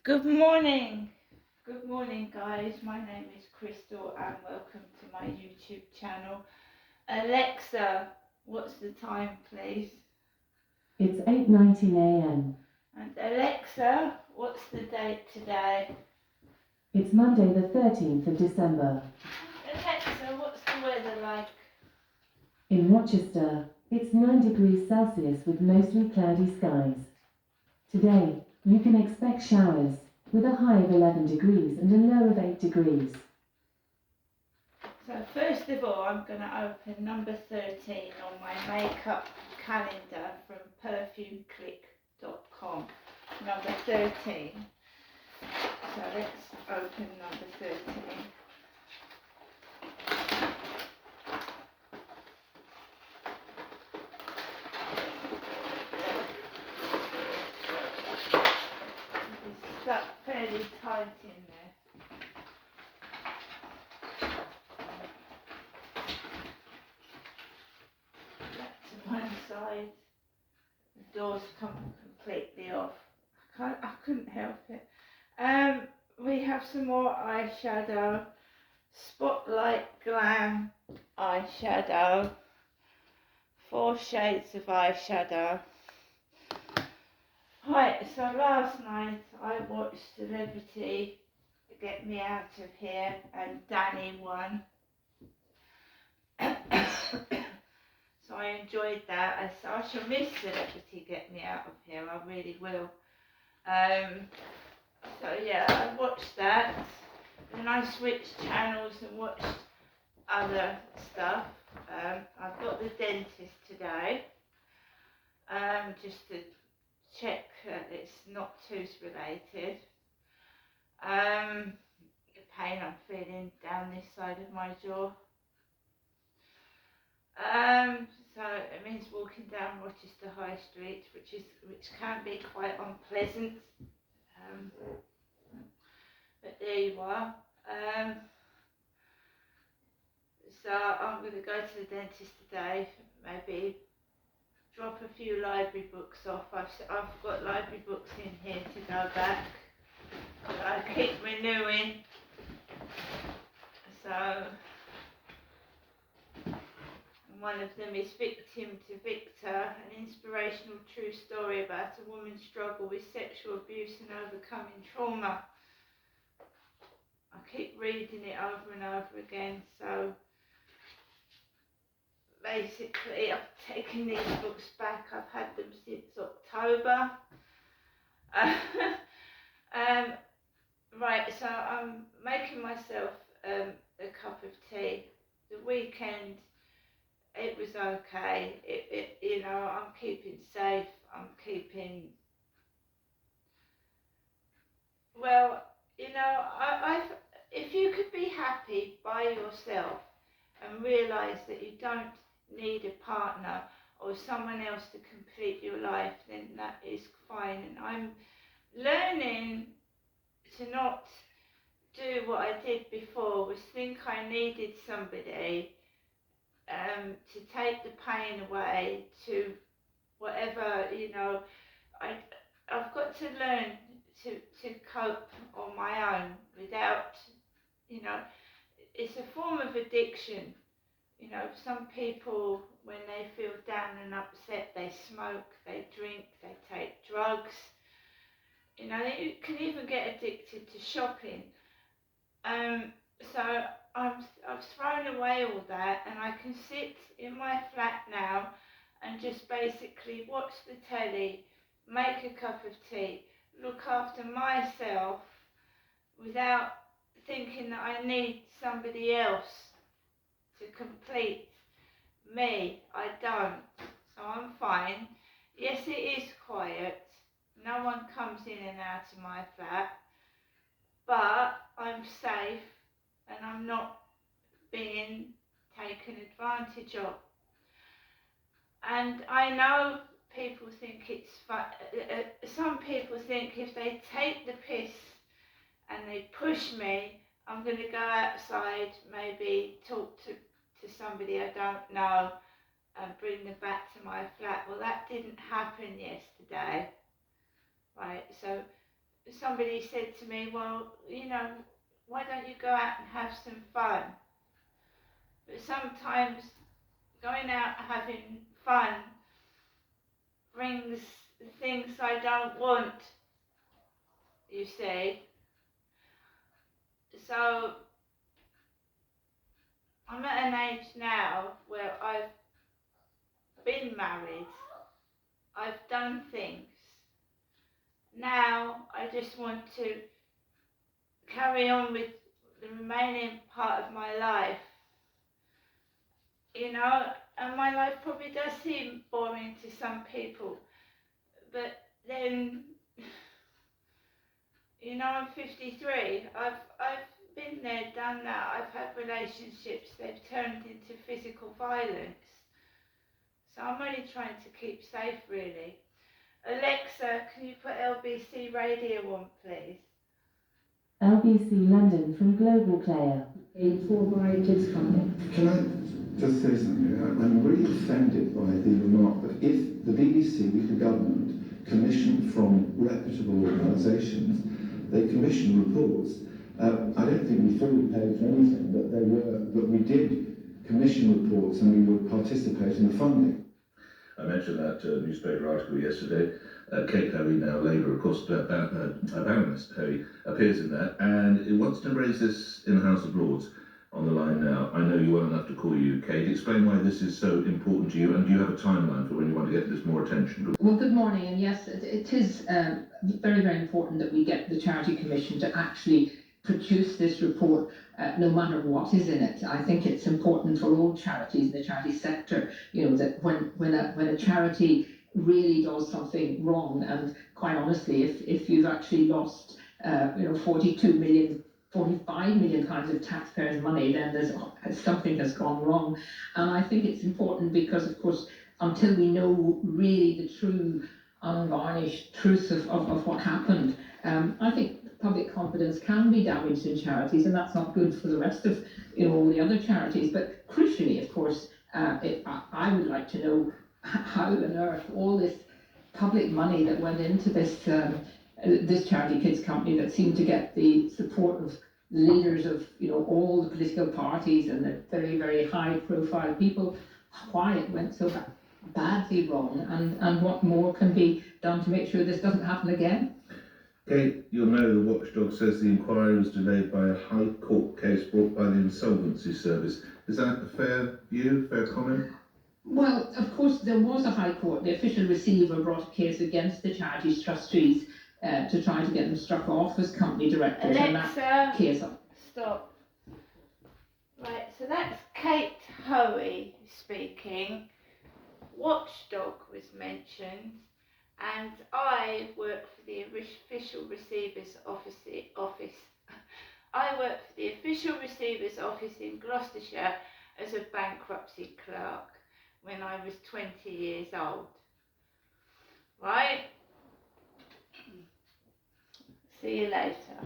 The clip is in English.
Good morning. Good morning, guys. My name is Crystal, and welcome to my YouTube channel. Alexa, what's the time, please? It's 8:19 a.m. And Alexa, what's the date today? It's Monday the 13th of December. Alexa, what's the weather like? In Rochester, it's 9 degrees Celsius with mostly cloudy skies. Today, you can expect showers, with a high of 11 degrees and a low of 8 degrees. So first of all, I'm going to open number 13 on my makeup calendar from perfumeclick.com. Number 13. So let's open number 13. It's stuck fairly tight in there. That to one side. The door's come completely off. I couldn't help it. We have some more eyeshadow. Spotlight Glam eyeshadow. 4 shades of eyeshadow. Right, so last night I watched Celebrity Get Me Out of Here and Danny won. So I enjoyed that. I shall miss Celebrity Get Me Out of Here, I really will. So yeah, I watched that. Then I switched channels and watched other stuff. I've got the dentist today, just to check it's not tooth related. The pain I'm feeling down this side of my jaw. So it means walking down Rochester High Street, which can be quite unpleasant. But there you are. So I'm going to go to the dentist today. Maybe drop a few library books off. I've got library books in here to go back. I keep renewing. So one of them is Victim to Victor, an inspirational true story about a woman's struggle with sexual abuse and overcoming trauma. I keep reading it over and over again, so basically I've taken these books back. I've had them since October. Right, so I'm making myself a cup of tea. The weekend, it was okay. I'm keeping safe. I'm keeping. Well, if you could be happy by yourself and realise that you don't need a partner or someone else to complete your life, then that is fine. And I'm learning to not do what I did before, was think I needed somebody to take the pain away, to whatever, I've got to learn to cope on my own without, it's a form of addiction. Some people, when they feel down and upset, they smoke, they drink, they take drugs. You can even get addicted to shopping. So I've thrown away all that, and I can sit in my flat now and just basically watch the telly, make a cup of tea, look after myself without thinking that I need somebody else to complete me. I don't. So I'm fine. Yes, it is quiet. No one comes in and out of my flat, but I'm safe and I'm not being taken advantage of. And I know people think it's fun. Some people think if they take the piss and they push me, I'm going to go outside, maybe talk to somebody I don't know and bring them back to my flat. Well, that didn't happen yesterday. Right, so somebody said to me, well, why don't you go out and have some fun? But sometimes going out having fun brings things I don't want, you see. So I'm at an age now where I've been married, I've done things. Now I just want to carry on with the remaining part of my life, and my life probably does seem boring to some people, but then, I'm 53, I've been there, done that, I've had relationships, they've turned into physical violence, so I'm only trying to keep safe, really. Alexa, can you put LBC radio on, please? LBC London from Global Player. For my kids' company. Can I just say something here? I'm really offended by the remark that if the BBC, the government, commissioned from reputable organisations, they commission reports. I don't think we fully paid for anything, but we did commission reports and we would participate in the funding. I mentioned that newspaper article yesterday. Kate Hoey, now Labour, of course, Baroness Hoey, appears in that, and it wants to raise this in the House of Lords. On the line now. I know you well enough to call you, Kate. Explain why this is so important to you, and do you have a timeline for when you want to get this more attention? Well, good morning, and yes, it is very, very important that we get the Charity Commission to actually produce this report, no matter what is in it. I think it's important for all charities in the charity sector, that when a charity really does something wrong, and quite honestly, if you've actually lost 42 million 45 million pounds of taxpayers' money, then something has gone wrong. And I think it's important because, of course, until we know really the true, unvarnished truth of what happened, I think public confidence can be damaged in charities, and that's not good for the rest of all the other charities. But crucially, of course, I would like to know how on earth all this public money that went into this Charity Kids company that seemed to get the support of leaders of all the political parties and the very, very high profile people, why it went so badly wrong, and what more can be done to make sure this doesn't happen again. Kate, you'll know the watchdog says the inquiry was delayed by a High Court case brought by the Insolvency Service. Is that a fair view, fair comment? Well, of course, there was a High Court. The official receiver brought a case against the charity's trustees to try to get them struck off as company directors. Alexa, case stop. Right, so that's Kate Hoey speaking. Watchdog was mentioned, and I work for the official receiver's office. I work for the official receiver's office in Gloucestershire as a bankruptcy clerk when I was 20 years old. Right? See you later.